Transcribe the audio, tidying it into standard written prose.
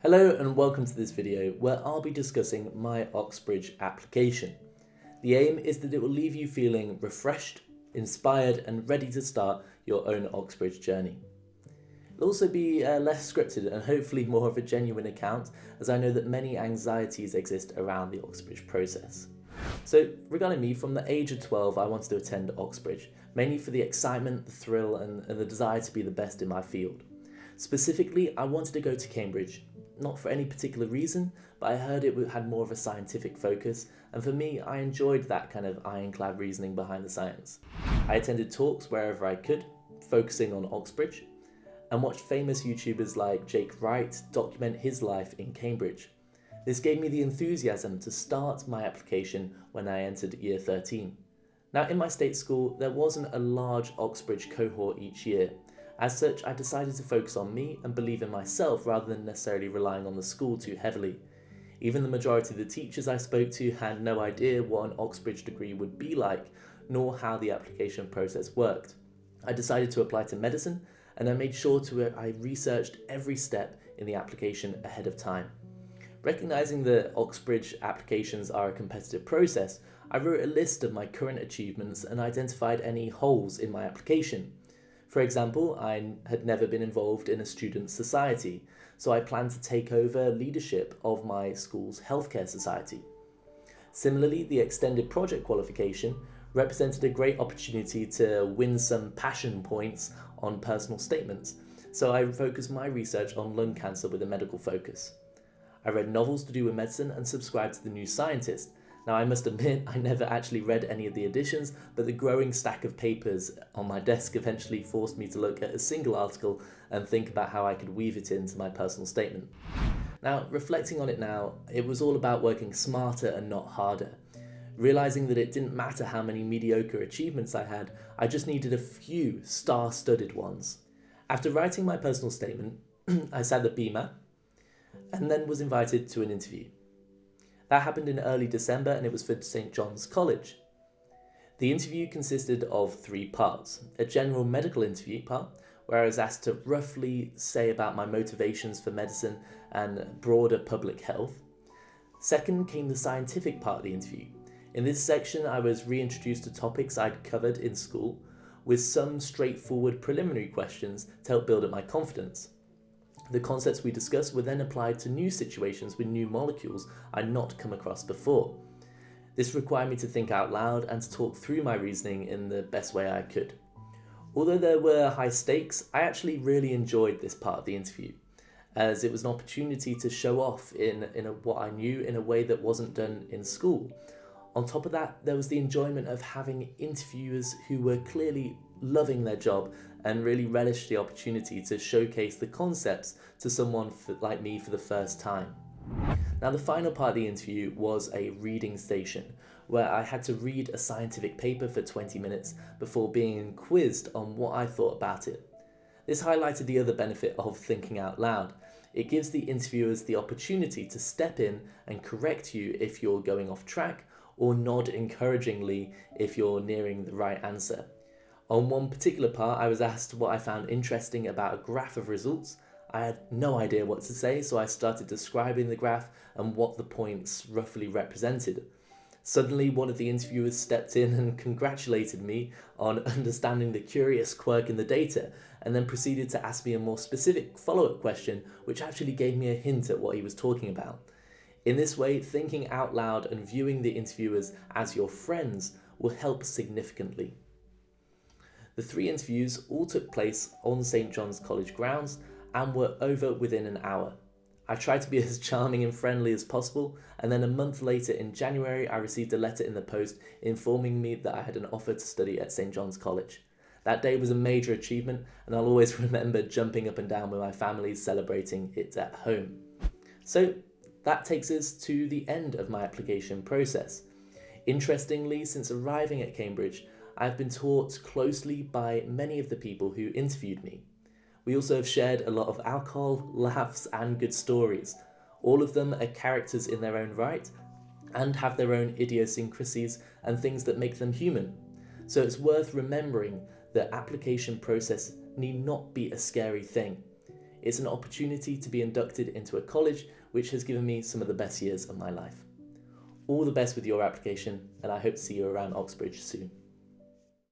Hello and welcome to this video where I'll be discussing my Oxbridge application. The aim is that it will leave you feeling refreshed, inspired and ready to start your own Oxbridge journey. It'll also be less scripted and hopefully more of a genuine account, as I know that many anxieties exist around the Oxbridge process. So regarding me, from the age of 12 I wanted to attend Oxbridge, mainly for the excitement, the thrill and the desire to be the best in my field. Specifically, I wanted to go to Cambridge. Not for any particular reason, but I heard it had more of a scientific focus, and for me, I enjoyed that kind of ironclad reasoning behind the science. I attended talks wherever I could, focusing on Oxbridge, and watched famous YouTubers like Jake Wright document his life in Cambridge. This gave me the enthusiasm to start my application when I entered year 13. Now, in my state school, there wasn't a large Oxbridge cohort each year. As such, I decided to focus on me and believe in myself rather than necessarily relying on the school too heavily. Even the majority of the teachers I spoke to had no idea what an Oxbridge degree would be like, nor how the application process worked. I decided to apply to medicine, and I made sure I researched every step in the application ahead of time. Recognizing that Oxbridge applications are a competitive process, I wrote a list of my current achievements and identified any holes in my application. For example, I had never been involved in a student society, so I planned to take over leadership of my school's healthcare society. Similarly, the extended project qualification represented a great opportunity to win some passion points on personal statements, so I focused my research on lung cancer with a medical focus. I read novels to do with medicine and subscribed to The New Scientist. Now, I must admit, I never actually read any of the editions, but the growing stack of papers on my desk eventually forced me to look at a single article and think about how I could weave it into my personal statement. Now, reflecting on it now, it was all about working smarter and not harder. Realizing that it didn't matter how many mediocre achievements I had, I just needed a few star-studded ones. After writing my personal statement, I sat the beamer and then was invited to an interview. That happened in early December and it was for St. John's College. The interview consisted of 3 parts. A general medical interview part, where I was asked to roughly say about my motivations for medicine and broader public health. Second came the scientific part of the interview. In this section, I was reintroduced to topics I'd covered in school, with some straightforward preliminary questions to help build up my confidence. The concepts we discussed were then applied to new situations with new molecules I'd not come across before. This required me to think out loud and to talk through my reasoning in the best way I could. Although there were high stakes, I actually really enjoyed this part of the interview, as it was an opportunity to show off in what I knew in a way that wasn't done in school. On top of that, there was the enjoyment of having interviewers who were clearly loving their job and really relished the opportunity to showcase the concepts to someone like me for the first time. Now, the final part of the interview was a reading station, where I had to read a scientific paper for 20 minutes before being quizzed on what I thought about it. This highlighted the other benefit of thinking out loud. It gives the interviewers the opportunity to step in and correct you if you're going off track, or nod encouragingly if you're nearing the right answer. On one particular part, I was asked what I found interesting about a graph of results. I had no idea what to say, so I started describing the graph and what the points roughly represented. Suddenly, one of the interviewers stepped in and congratulated me on understanding the curious quirk in the data, and then proceeded to ask me a more specific follow-up question, which actually gave me a hint at what he was talking about. In this way, thinking out loud and viewing the interviewers as your friends will help significantly. The 3 interviews all took place on St. John's College grounds and were over within an hour. I tried to be as charming and friendly as possible, and then a month later in January I received a letter in the post informing me that I had an offer to study at St. John's College. That day was a major achievement, and I'll always remember jumping up and down with my family celebrating it at home. So that takes us to the end of my application process. Interestingly, since arriving at Cambridge, I've been taught closely by many of the people who interviewed me. We also have shared a lot of alcohol, laughs and good stories. All of them are characters in their own right and have their own idiosyncrasies and things that make them human. So it's worth remembering that application process need not be a scary thing. It's an opportunity to be inducted into a college which has given me some of the best years of my life. All the best with your application, and I hope to see you around Oxbridge soon.